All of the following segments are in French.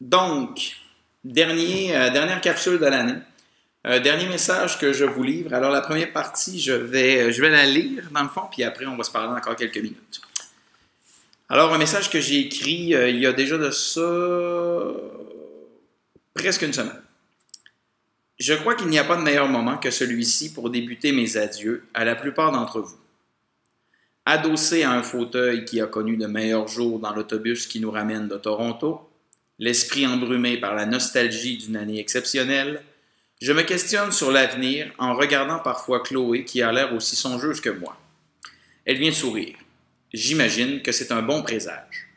Donc, dernière capsule de l'année. Dernier message que je vous livre. Alors, la première partie, je vais la lire dans le fond, puis après, on va se parler encore quelques minutes. Alors, un message que j'ai écrit il y a déjà de ça presque une semaine. Je crois qu'il n'y a pas de meilleur moment que celui-ci pour débuter mes adieux à la plupart d'entre vous. Adossé à un fauteuil qui a connu de meilleurs jours dans l'autobus qui nous ramène de Toronto, l'esprit embrumé par la nostalgie d'une année exceptionnelle, je me questionne sur l'avenir en regardant parfois Chloé qui a l'air aussi songeuse que moi. Elle vient de sourire. J'imagine que c'est un bon présage.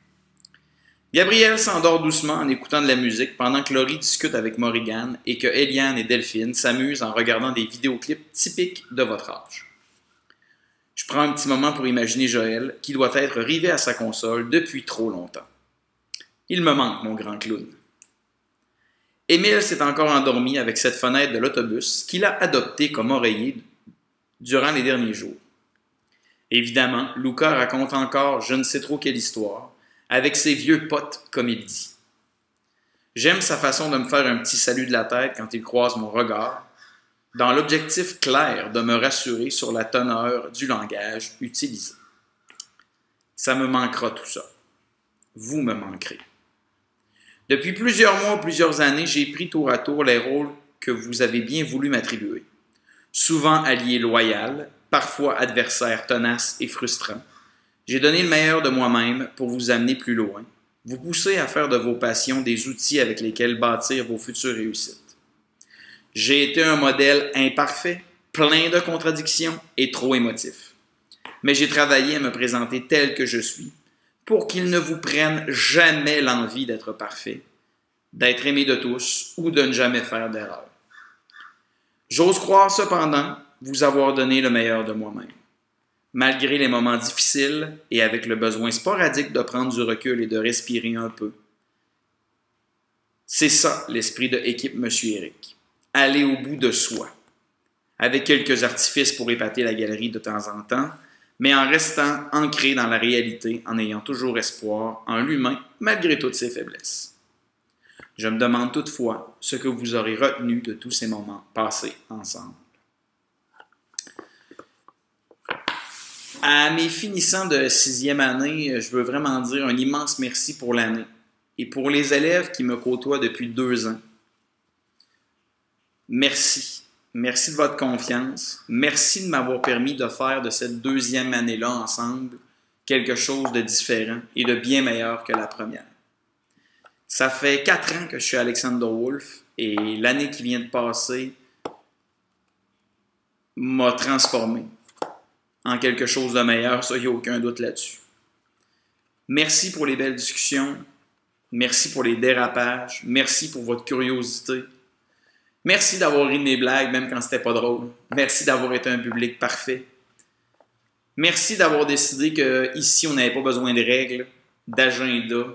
Gabriel s'endort doucement en écoutant de la musique pendant que Laurie discute avec Morrigan et que Eliane et Delphine s'amusent en regardant des vidéoclips typiques de votre âge. Je prends un petit moment pour imaginer Joël qui doit être rivé à sa console depuis trop longtemps. Il me manque, mon grand clown. Émile s'est encore endormi avec cette fenêtre de l'autobus qu'il a adoptée comme oreiller durant les derniers jours. Évidemment, Luca raconte encore je ne sais trop quelle histoire, avec ses vieux potes, comme il dit. J'aime sa façon de me faire un petit salut de la tête quand il croise mon regard, dans l'objectif clair de me rassurer sur la teneur du langage utilisé. Ça me manquera tout ça. Vous me manquerez. Depuis plusieurs mois, plusieurs années, j'ai pris tour à tour les rôles que vous avez bien voulu m'attribuer. Souvent allié loyal, parfois adversaire tenace et frustrant. J'ai donné le meilleur de moi-même pour vous amener plus loin, vous pousser à faire de vos passions des outils avec lesquels bâtir vos futures réussites. J'ai été un modèle imparfait, plein de contradictions et trop émotif. Mais j'ai travaillé à me présenter tel que je suis pour qu'il ne vous prenne jamais l'envie d'être parfait, d'être aimé de tous ou de ne jamais faire d'erreur. J'ose croire cependant vous avoir donné le meilleur de moi-même. Malgré les moments difficiles et avec le besoin sporadique de prendre du recul et de respirer un peu. C'est ça l'esprit de équipe Monsieur Eric. Aller au bout de soi, avec quelques artifices pour épater la galerie de temps en temps, mais en restant ancré dans la réalité, en ayant toujours espoir en l'humain, malgré toutes ses faiblesses. Je me demande toutefois ce que vous aurez retenu de tous ces moments passés ensemble. À mes finissants de 6e année, je veux vraiment dire un immense merci pour l'année et pour les élèves qui me côtoient depuis 2 ans. Merci. Merci de votre confiance. Merci de m'avoir permis de faire de cette 2e année-là ensemble quelque chose de différent et de bien meilleur que la première. Ça fait 4 ans que je suis Alexander Wolf et l'année qui vient de passer m'a transformé en quelque chose de meilleur, ça, il n'y a aucun doute là-dessus. Merci pour les belles discussions. Merci pour les dérapages. Merci pour votre curiosité. Merci d'avoir ri de mes blagues, même quand c'était pas drôle. Merci d'avoir été un public parfait. Merci d'avoir décidé qu'ici, on n'avait pas besoin de règles, d'agenda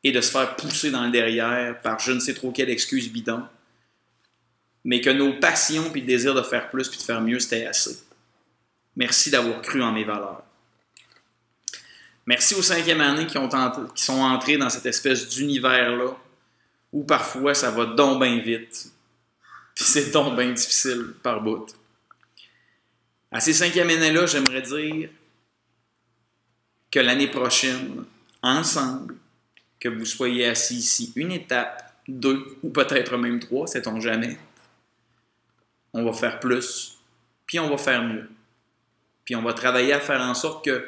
et de se faire pousser dans le derrière par je ne sais trop quelle excuse bidon, mais que nos passions et le désir de faire plus et de faire mieux, c'était assez. Merci d'avoir cru en mes valeurs. Merci aux 5e années qui sont entrés dans cette espèce d'univers-là où parfois ça va donc bien vite. Puis c'est donc bien difficile par bout. À ces 5e années-là, j'aimerais dire que l'année prochaine, ensemble, que vous soyez assis ici, une étape, 2 ou peut-être même 3, sait-on jamais, on va faire plus, puis on va faire mieux. Puis on va travailler à faire en sorte que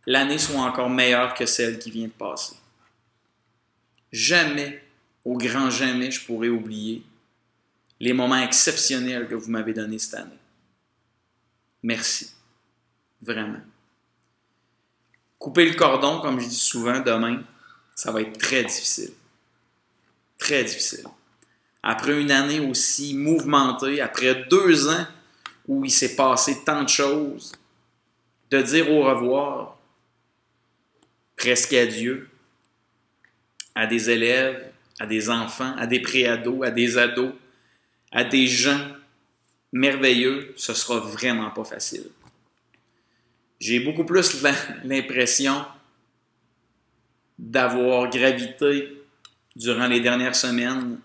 l'année soit encore meilleure que celle qui vient de passer. Jamais, au grand jamais, je pourrais oublier les moments exceptionnels que vous m'avez donnés cette année. Merci. Vraiment. Couper le cordon, comme je dis souvent, demain, ça va être très difficile. Très difficile. Après une année aussi mouvementée, après 2 ans où il s'est passé tant de choses, de dire au revoir, presque adieu, à des élèves, à des enfants, à des pré-ados, à des ados, à des gens merveilleux, ce sera vraiment pas facile. J'ai beaucoup plus l'impression d'avoir gravité durant les dernières semaines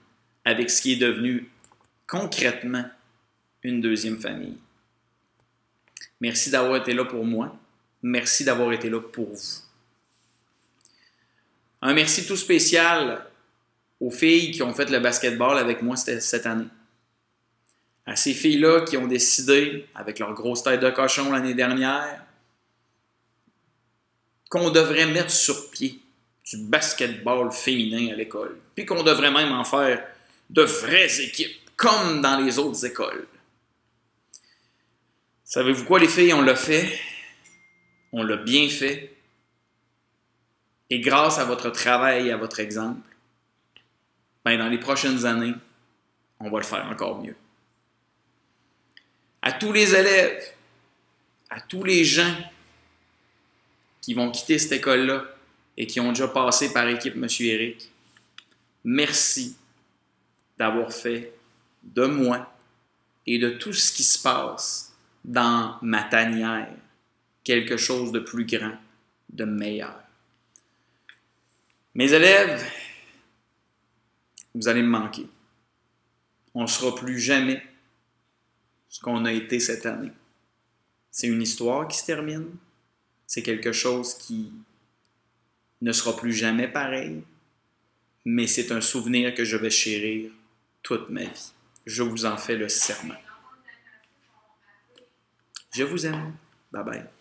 avec ce qui est devenu concrètement une deuxième famille. Merci d'avoir été là pour moi. Merci d'avoir été là pour vous. Un merci tout spécial aux filles qui ont fait le basketball avec moi cette année. À ces filles-là qui ont décidé, avec leur grosse tête de cochon l'année dernière, qu'on devrait mettre sur pied du basketball féminin à l'école, puis qu'on devrait même en faire de vraies équipes, comme dans les autres écoles. Savez-vous quoi, les filles? On l'a fait. On l'a bien fait. Et grâce à votre travail et à votre exemple, ben dans les prochaines années, on va le faire encore mieux. À tous les élèves, à tous les gens qui vont quitter cette école-là et qui ont déjà passé par équipe M. Éric, merci d'avoir fait de moi et de tout ce qui se passe dans ma tanière quelque chose de plus grand, de meilleur. Mes élèves, vous allez me manquer. On ne sera plus jamais ce qu'on a été cette année. C'est une histoire qui se termine. C'est quelque chose qui ne sera plus jamais pareil. Mais c'est un souvenir que je vais chérir toute ma vie. Je vous en fais le serment. Je vous aime. Bye bye.